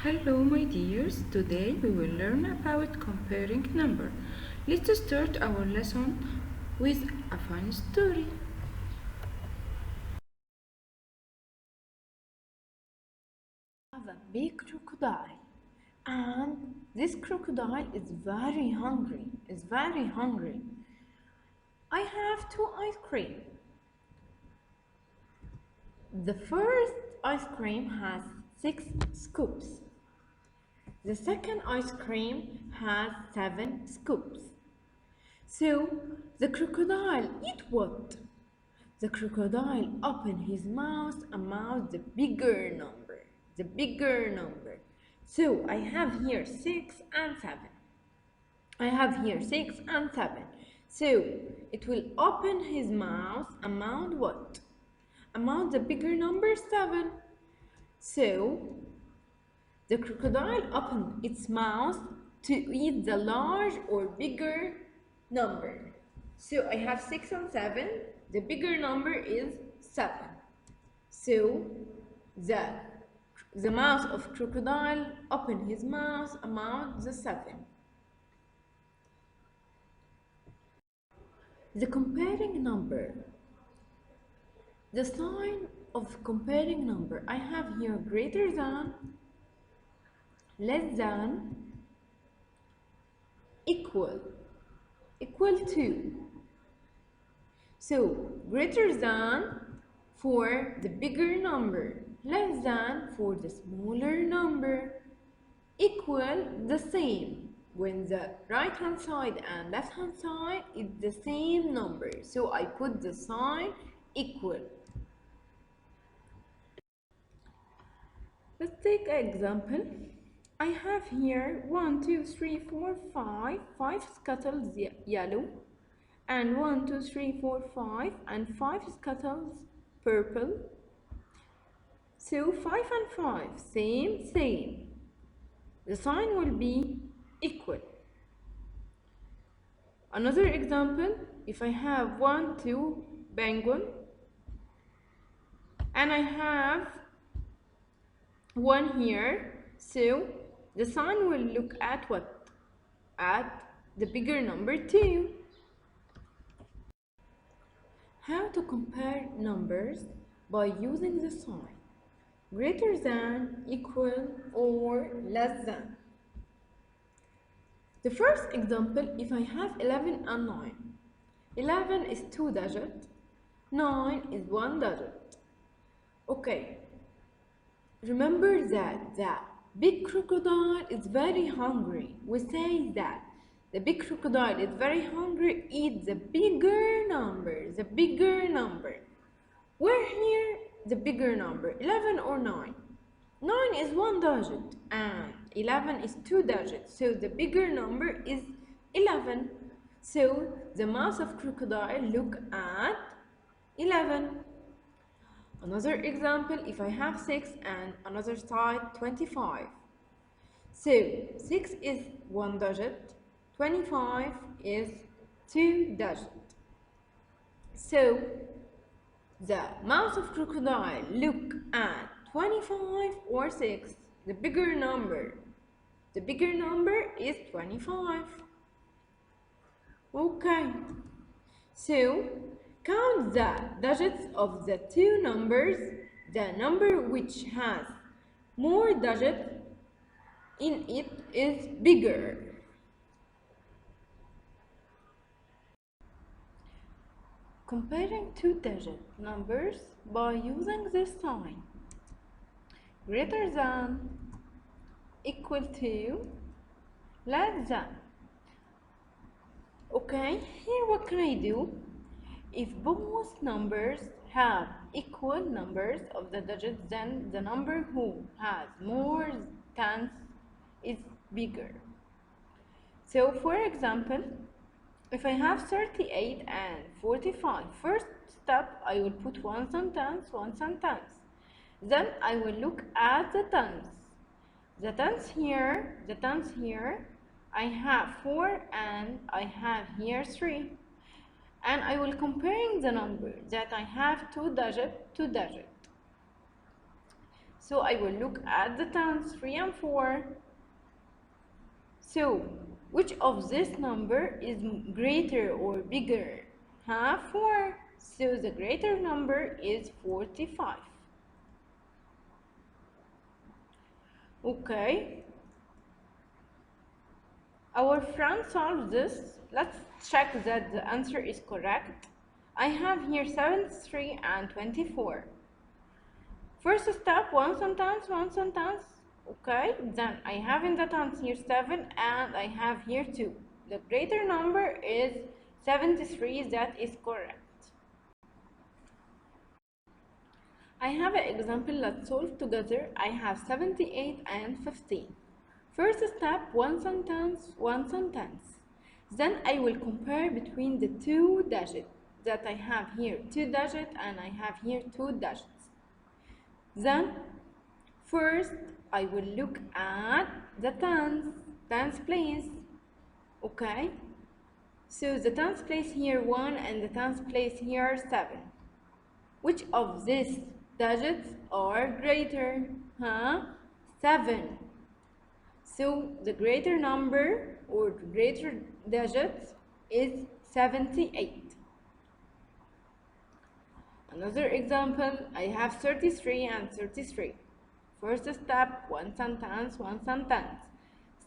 Hello my dears, today we will learn about comparing number. Let's start our lesson with a fun story. Have a big crocodile, and this crocodile is very hungry. I have two ice cream. The first ice cream has 6 scoops. The second ice cream has 7 scoops. So the crocodile eat what? The crocodile opened his mouth and mouth the bigger number. The bigger number. So I have here 6 and 7. I have here 6 and 7. So it will open his mouth and mouth what? Amount the bigger number 7. So the crocodile opened its mouth to eat the large or bigger number. So I have 6 and 7. The bigger number is 7. So the mouth of crocodile opened his mouth amount the 7. The comparing number. The sign of comparing number. I have here greater than, less than, equal to. So greater than for the bigger number, less than for the smaller number, equal the same when the right hand side and left hand side is the same number. So I put the sign equal. Let's take an example. I have here 1, 2, 3, 4, 5. 5 scuttles yellow, and 1, 2, 3, 4, 5, and 5 scuttles purple. So 5 and 5, same. The sign will be equal. Another example, if I have 1, 2 penguin, and I have 1 here, so the sign will look at what? At the bigger number 2. How to compare numbers by using the sign greater than, equal, or less than. The first example, if I have 11 and 9. 11 is 2 digits, 9 is 1 digit. Okay, remember that the big crocodile is very hungry. We say that the big crocodile is very hungry, eat the bigger number, Where here the bigger number, 11 or 9? 9 is 1 digit and 11 is 2 digits, so the bigger number is 11. So the mouth of crocodile look at 11. Another example, if I have 6 and another side 25. So 6 is 1 digit, 25 is 2 digit. So the mouth of crocodile look at 25 or 6, the bigger number. The bigger number is 25. Okay, so count the digits of the two numbers. The number which has more digits in it is bigger. Comparing two-digit numbers by using this sign greater than, equal to, less than. Okay, here what can I do? If both numbers have equal numbers of the digits, then the number who has more tens is bigger. So for example, if I have 38 and 45, first step I will put one sentence. Then I will look at the tens. The tens here, I have 4 and I have here 3. And I will comparing the number that I have two digit. So I will look at the tens, 3 and 4. So, which of this number is greater or bigger? 4. So the greater number is 45. Okay. Our friend solved this. Let's check that the answer is correct. I have here 73 and 24. First step, one sentence, one sentence. Okay, then I have in the tens here 7 and I have here 2. The greater number is 73, that is correct. I have an example, let's solve together. I have 78 and 15. First step, one sentence, one sentence. Then I will compare between the two digits that I have here, 2 digits, and I have here 2 digits. Then, first, I will look at the tens place. Okay? So the tens place here 1 and the tens place here 7. Which of these digits are greater? 7. So the greater number or greater digit is 78. Another example, I have 33 and 33. First step, one sentence, one sentence.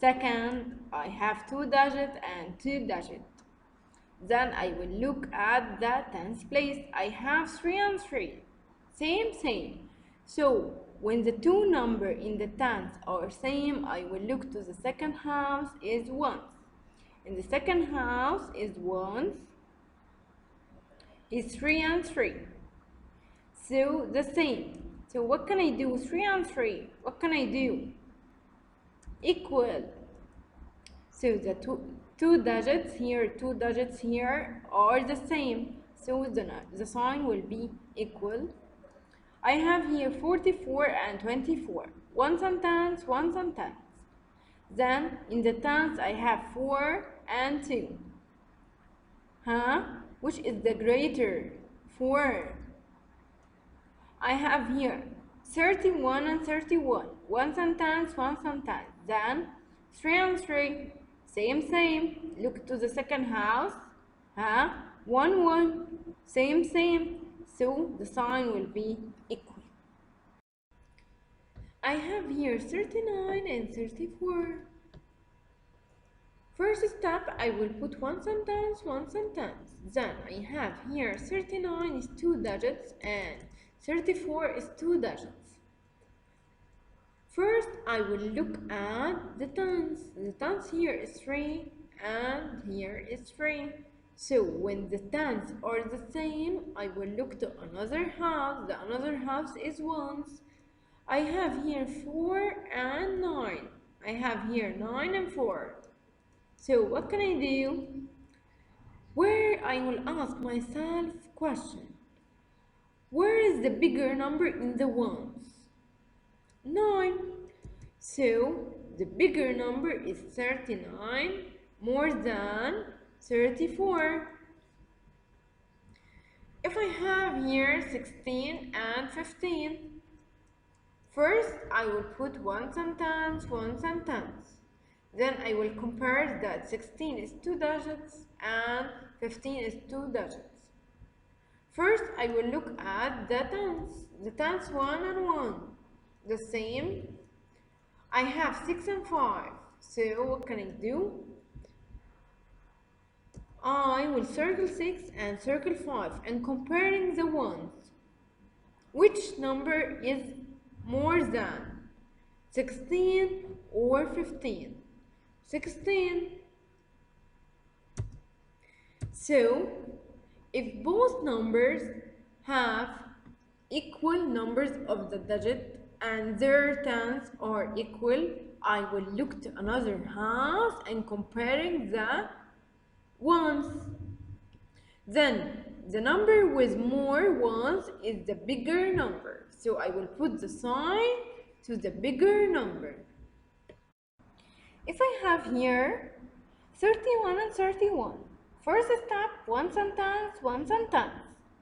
Second, I have 2 digits and 2 digits. Then I will look at the tens place. I have 3 and 3. Same. So when the two numbers in the tens are same, I will look to the second house is ones. In the second house is ones, is 3 and 3. So the same. So what can I do? 3 and 3. What can I do? Equal. So the two digits here, 2 digits here are the same. So the sign will be equal. I have here 44 and 24. One sentence, one sentence. Then in the tens I have 4 and 2. Which is the greater? 4. I have here 31 and 31. One sentence, one sentence. Then 3 and 3. Same. Look to the second house. 1. Same. So the sign will be equal. I have here 39 and 34. First step, I will put one sentence, one sentence. Then I have here 39 is 2 digits and 34 is 2 digits. First, I will look at the tens. The tens here is 3 and here is 3. So when the tens are the same, I will look to another house. The another house is ones. I have here 4 and 9. I have here 9 and 4. So what can I do? Where I will ask myself question. Where is the bigger number in the ones? 9. So the bigger number is 39 more than 34. If I have here 16 and 15, first I will put one sentence, one sentence. Then I will compare that 16 is 2 digits and 15 is 2 digits. First, I will look at the tens 1 and 1. The same. I have 6 and 5. So what can I do? I will circle 6 and circle 5 and comparing the ones. Which number is more than 16 or 15? 16. So, if both numbers have equal numbers of the digit and their tens are equal, I will look to another house and comparing the ones. Then, the number with more ones is the bigger number. So, I will put the sign to the bigger number. If I have here 31 and 31, first step, one sentence, one sentence.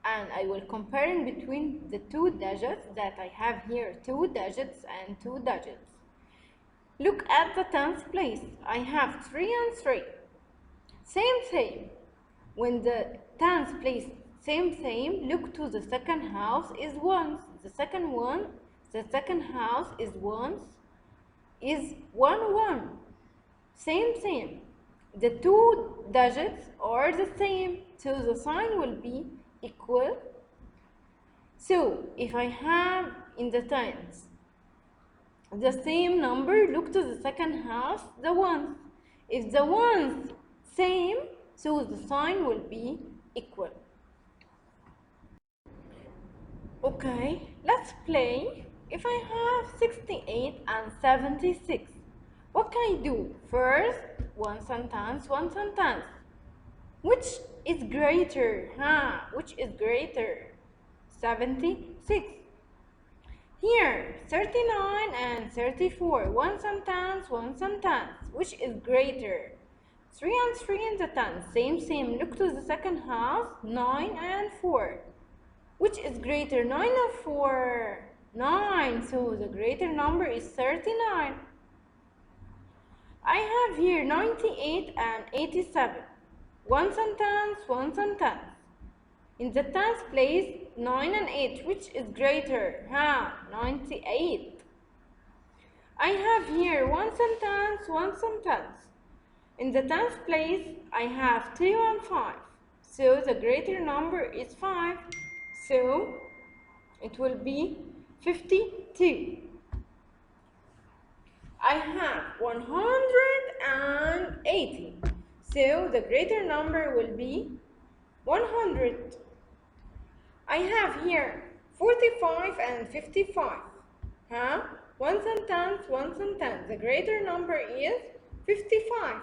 and I will compare in between the two digits that I have here, 2 digits and 2 digits. Look at the tens place. I have 3 and 3. Same. When the tens place same, look to the second house is ones. The second house is ones, is 1. Same. The two digits are the same, so the sign will be equal. So if I have in the tens the same number, look to the second house, the ones. If the ones same, so the sign will be equal. Okay, let's play. If I have 68 and 76, what can I do? First, one sentence. Which is greater? Which is greater? 76. Here, 39 and 34. One sentence. Which is greater? 3 and 3 in the tens. Same. Look to the second house. 9 and 4. Which is greater, 9 or 4? 9. So the greater number is 39. I have here 98 and 87. One sentence. In the tens place, 9 and 8. Which is greater? 98. I have here one sentence. In the tens place, I have 2 and 5. So the greater number is 5. So it will be 52. I have 180. So the greater number will be 100. I have here 45 and 55. One sentence. The greater number is 55.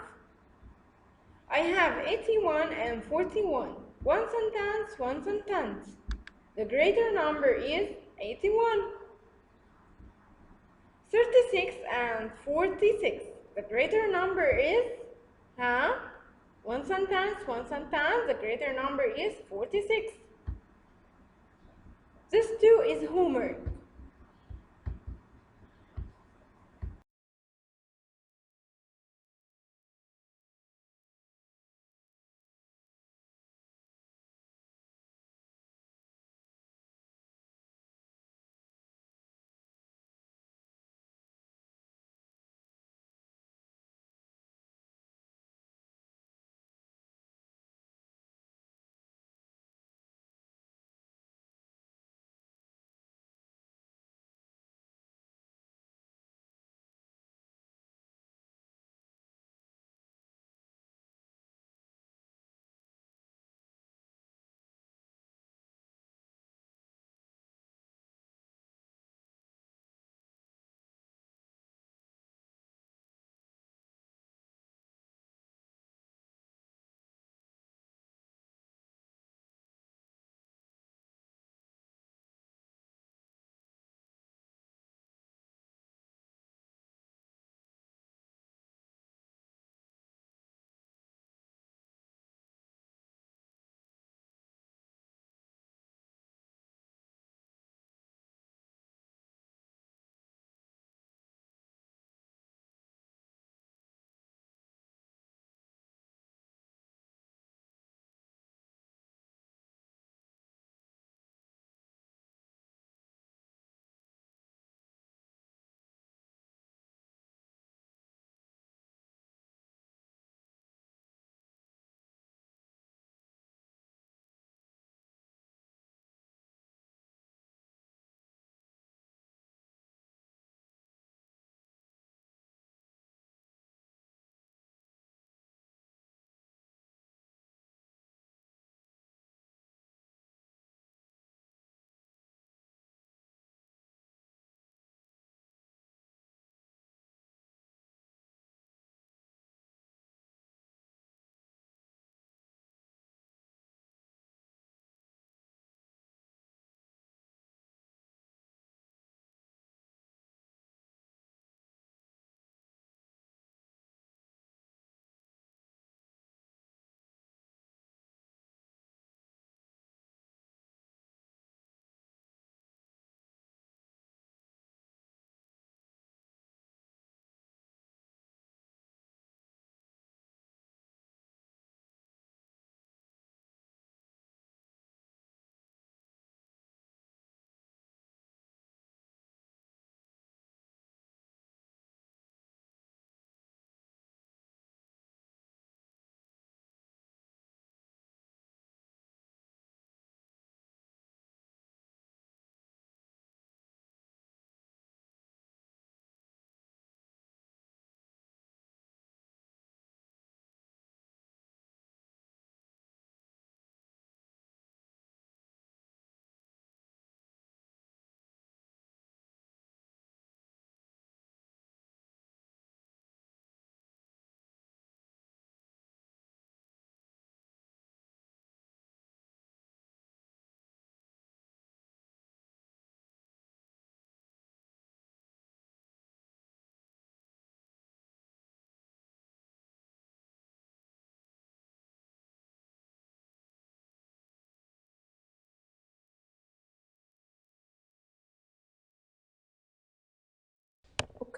I have 81 and 41. One sentence. The greater number is 81. 36 and 46. The greater number is, one sentence. The greater number is 46. This too is homework.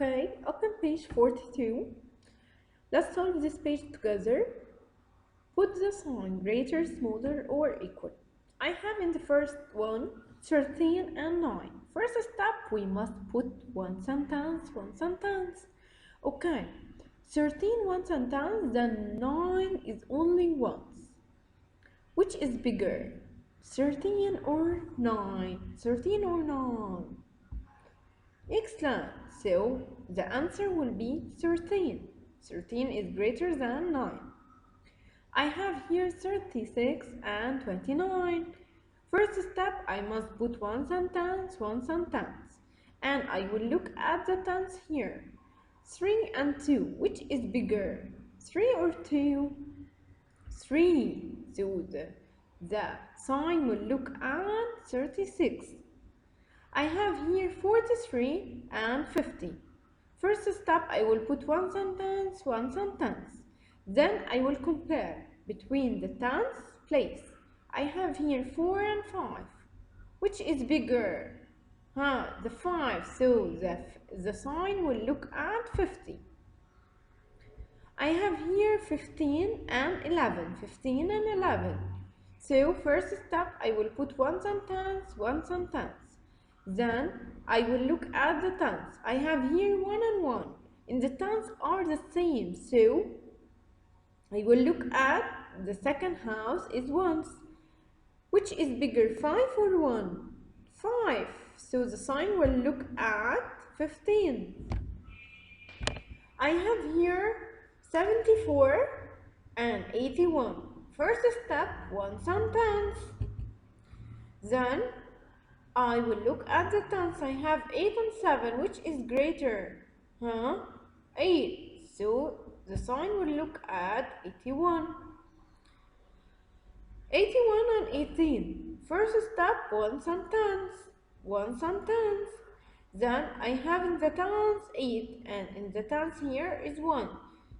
Okay, open page 42. Let's solve this page together. Put the sign greater, smaller, or equal. I have in the first one 13 and 9. First step, we must put one sentence, one sentence. Okay, 13 one sentence, then 9 is only once. Which is bigger? 13 or 9? 13 or 9? Excellent. So the answer will be 13. 13 is greater than 9. I have here 36 and 29. First step, I must put one sentence, one sentence. And I will look at the tens here. 3 and 2, which is bigger? 3 or 2? 3. So the sign will look at 36. I have here 43 and 50. First step, I will put one sentence, one sentence. Then I will compare between the tens place. I have here 4 and 5. Which is bigger? The 5, so the sign will look at 50. I have here 15 and 11. 15 and 11. So first step, I will put one sentence, one sentence. Then I will look at the tens. I have here 1 and 1. And the tens are the same, so I will look at the second house is ones. Which is bigger, 5 or 1? 5. So the sign will look at 15. I have here 74 and 81. First step, one sentence. Then I will look at the tens. I have 8 and 7. Which is greater? 8. So the sign will look at 81. 81 and 18. First step, one sentence. One sentence. Then I have in the tens 8 and in the tens here is 1.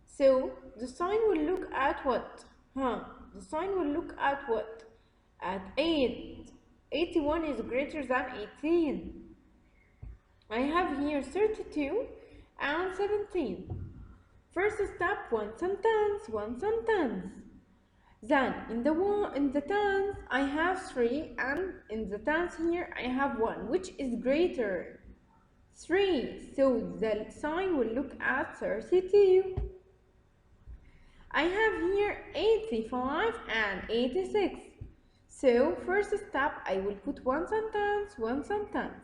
So the sign will look at what? The sign will look at what? At 8. 81 is greater than 18. I have here 32 and 17. First step, one sentence, one sentence. Then in the tens I have 3 and in the tens here I have 1. Which is greater? 3. So the sign will look at 32. I have here 85 and 86. So first step, I will put one sentence, one sentence.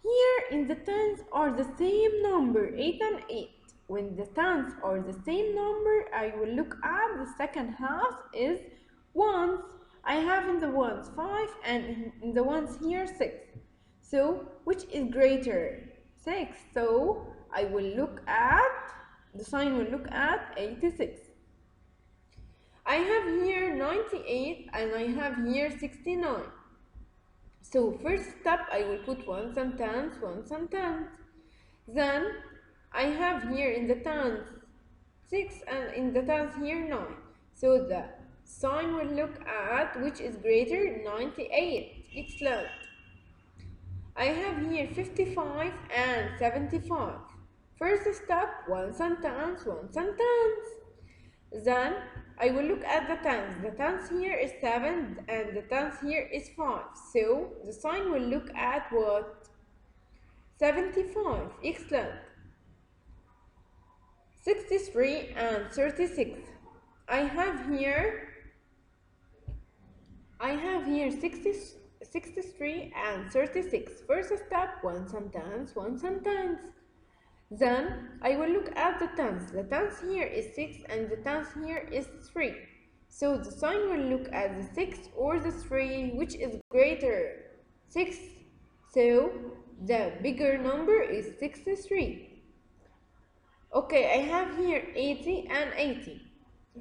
Here in the tens are the same number, 8 and 8. When the tens are the same number, I will look at the second house is ones. I have in the ones 5 and in the ones here 6. So which is greater? 6. So I will look at, the sign will look at 86. I have here 98 and I have here 69. So first step, I will put one sentence, one sentence. Then I have here in the tens 6 and in the tens here 9. So the sign will look at which is greater, 98. Excellent. I have here 55 and 75. First step, one sentence, one sentence. Then I will look at the tens. The tens here is 7 and the tens here is 5. So the sign will look at what? 75. Excellent. 63 and 36. I have here 63 and 36. First step, one sentence, one sentence. Then I will look at the tens. The tens here is 6 and the tens here is 3. So the sign will look at the 6 or the 3, which is greater? 6. So the bigger number is 63. Okay, I have here 80 and 80.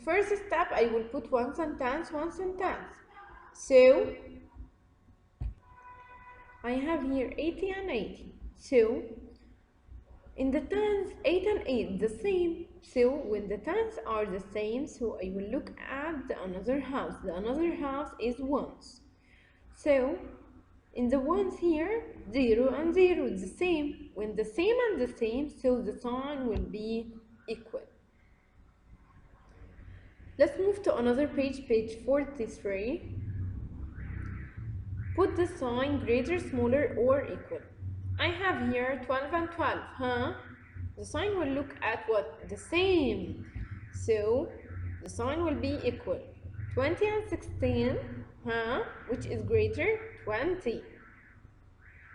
First step, I will put one sentence, one sentence. So I have here 80 and 80. So in the tens, 8 and 8 the same. So when the tens are the same, so I will look at the another house. The another house is ones. So In the ones here, 0 and 0, the same. When the same and the same, so the sign will be equal. Let's move to another page, page 43. Put the sign greater, smaller, or equal. I have here 12 and 12, huh? The sign will look at what? The same. So, the sign will be equal. 20 and 16, huh? Which is greater? 20.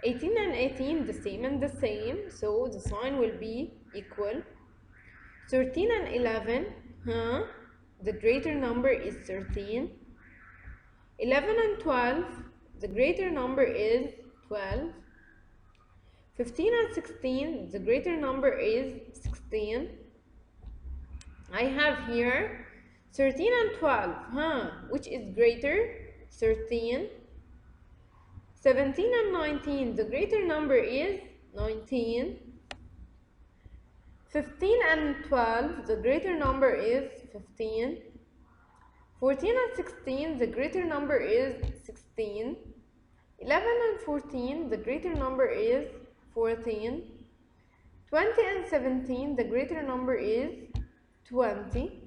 18 and 18, the same and the same, so the sign will be equal. 13 and 11, huh? The greater number is 13. 11 and 12, the greater number is 12. 15 and 16, the greater number is 16. I have here 13 and 12, huh? Which is greater? 13. 17 and 19, the greater number is 19. 15 and 12, the greater number is 15. 14 and 16, the greater number is 16. 11 and 14, the greater number is 14. 20 and 17, the greater number is 20.